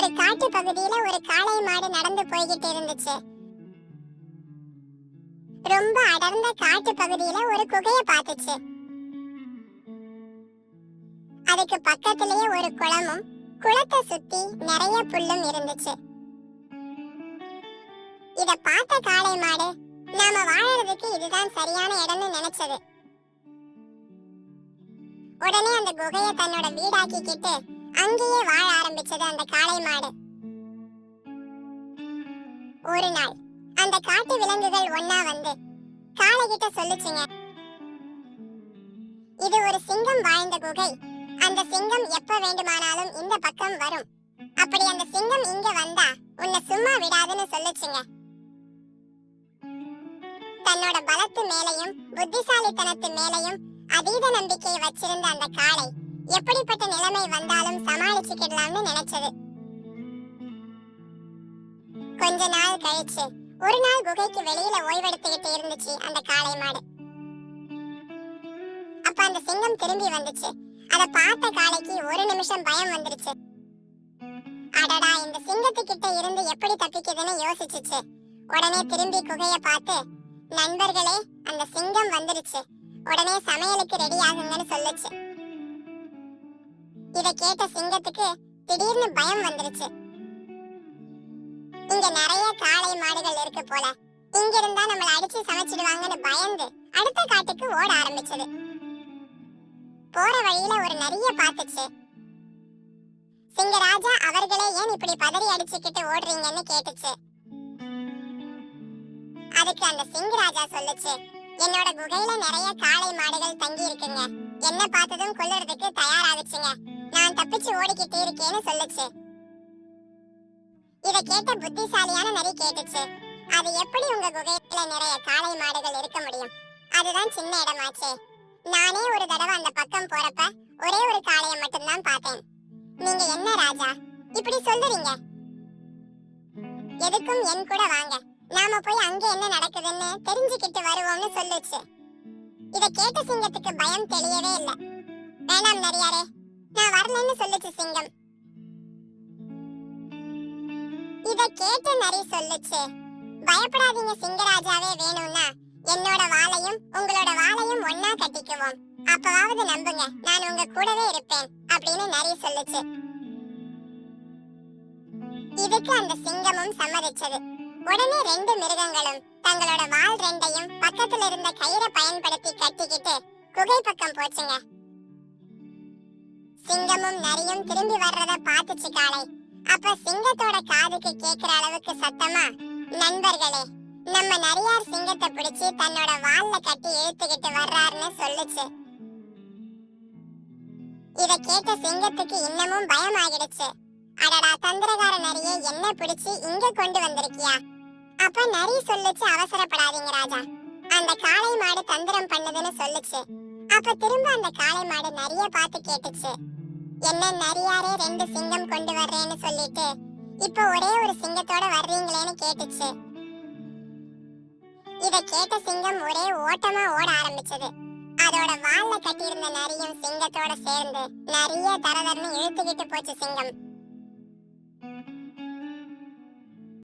ஒரு காட்டு பகுதியில ஒரு காளை மாடு நடந்து போய்கிட்டு இருந்துச்சு. ரொம்ப அடர்ந்த காட்டு பகுதியில ஒரு குகையை பார்த்துச்சு. அதுக்கு பக்கத்திலேயே ஒரு குளமும் குளத்தை சுத்தி நிறைய புல்லும் இருந்துச்சு. இத பார்த்த காளை மாடு நாம வாழறதுக்கு இதுதான் சரியான இடம்னு நினைச்சது. உடனே அந்த குகையை தன்னோட வீடாக்கிக்கிட்டு அங்கேயே வாழ ஆரம்பிச்சது அந்த காளை மாடு. ஒரு நாள் அந்த காட்டு விலங்குகள் ஒன்னா வந்து காளை கிட்ட சொல்லுச்சுங்க, இது ஒரு சிங்கம் வாழ்ந்த குகை. அந்த சிங்கம் எப்ப வேண்டுமானாலும் இந்த பக்கம் வரும். அப்படி அந்த சிங்கம் இங்க வந்தா உன்னை சும்மா விடாதுன்னு சொல்லுச்சுங்க. தன்னோட பலத்து மேலையும் புத்திசாலித்தனத்து மேலையும் அதீத நம்பிக்கையை வச்சிருந்த அந்த காளை எப்படிப்பட்ட நிலைமை வந்தாலும் சமாளிச்சுக்கிடலாம்னு நினைச்சது. கொஞ்ச நாள் கழிச்சு ஒரு நாள் குகைக்கு வெளியில ஓய்வெடுத்துக்கிட்டு இருந்துச்சு அந்த காளை மாடு. அப்ப அந்த சிங்கம் திரும்பி வந்துச்சு. அத பார்த்த காளைக்கு ஒரு நிமிஷம் பயம் வந்துருச்சு. அடடா, இந்த சிங்கத்துக்கிட்ட இருந்து எப்படி தப்பிக்குதுன்னு யோசிச்சுச்சு. உடனே திரும்பி குகைய பார்த்து, நண்பர்களே, அந்த சிங்கம் வந்துருச்சு, உடனே சமையலுக்கு ரெடி ஆகுங்கன்னு சொல்லுச்சு. இத கேட்ட சிங்கத்துக்கு திடீர்னு பயம் வந்துருச்சு. இங்க நிறைய காளை மாடுகள் இருக்கு போல, இங்க இருந்தா நம்மள அடிச்சு சமைச்சிடுவாங்கன்னு பயந்து அடுத்த காட்டுக்கு ஓட ஆரம்பிச்சது. போற வழியில ஒரு நரிய பார்த்துச்சு. சிங்கராஜா அவர்களே ஏன் இப்படி பதறி அடிச்சுக்கிட்டு ஓடுறீங்கன்னு கேட்டுச்சு. அதுக்கு அந்த சிங்கராஜா சொல்லுச்சு, என்னோட குகையில நிறைய காளை மாடுகள் தங்கி இருக்குங்க, என்ன பார்த்ததும் கொல்லுறதுக்கு தயாராகுச்சுங்க, நான் தப்பிச்சு ஓடிக்கிட்டு இருக்கேன்னு சொல்லுச்சு. இத கேட்ட புத்திசாலியான நரி கேட்டுச்சு, அது எப்படி உங்க குகையில நிறைய காளை மாடுகள் இருக்க முடியும்? அதுதான் சின்ன இடமாச்சே. நானே ஒரு தடவை அந்த பக்கம் போறப்ப ஒரே ஒரு காளையை மட்டும்தான் பார்த்தேன். நீங்க என்ன ராஜா இப்படி சொல்லுறீங்க? எதுக்கும் என் கூட வாங்க, நாம போய் அங்க என்ன நடக்குதுன்னு தெரிஞ்சுக்கிட்டு வருவோம்னு சொல்லுச்சு. இத கேட்ட சிங்கத்துக்கு பயம் தெரியவே இல்ல. வேணாம் நரியாரே, நான் வரலன்னு சொல்லுச்சு சிங்கம். இத கேட்ட நரி சொல்லுச்சு, பயப்படாதீங்க சிங்கராஜாவே, வேணும்னா என்னோட வாளையும் உங்களோட வாளையும் ஒன்னா கட்டிக்குவோம், அப்பவாவது நம்புங்க, நான் உங்க கூடவே இருப்பேன் அப்படின்னு நரி சொல்லுச்சு. இதுக்கு அந்த சிங்கமும் சம்மதிச்சது. உடனே ரெண்டு மிருகங்களும் தங்களோட வால் ரெண்டையும் பக்கத்துல இருந்த கயிறை பயன்படுத்தி கட்டிக்கிட்டு குகை பக்கம் போச்சுங்க. சிங்கமும் நரியும் திரும்பி வர்றத பார்த்துச்சு காளை. அப்ப சிங்கத்தோட காதுக்கு கேக்குற அளவுக்கு சத்தமா, நண்பர்களே, நம்ம நரியார் சிங்கத்தை பிடிச்சு தன்னோட வால்ல கட்டி இழுத்துக்கிட்டு வர்றாருன்னு சொல்லுச்சு. இத கேட்ட சிங்கத்துக்கு இன்னமும் பயம் ஆகிடுச்சு. அடடா, தந்திரகார நரியை என்ன பிடிச்சு இங்க கொண்டு வந்திருக்கியா? அப்ப நரி சொல்லுச்சு, அவசரப்படாதீங்க ராஜா, அந்த காளை மாடு தந்திரம் பண்ணுதுன்னு சொல்லுச்சு. அப்ப திரும்ப அந்த காளை மாடு நரிய பார்த்து கேட்டுச்சு, என்ன நரியாரே, ரெண்டு சிங்கம் கொண்டு வர்றேன்னு சொல்லிட்டு இப்ப ஒரே ஒரு சிங்கத்தோட வர்றீங்களேன்னு கேட்டுச்சு. இத கேட்ட சிங்கம் ஒரே ஓட்டமா ஓட ஆரம்பிச்சது. அதோட வால்ல கட்டியிருந்த நரியும் சிங்கத்தோட சேர்ந்து நிறைய தரதரன்னு இழுத்துக்கிட்டு போச்சு சிங்கம்.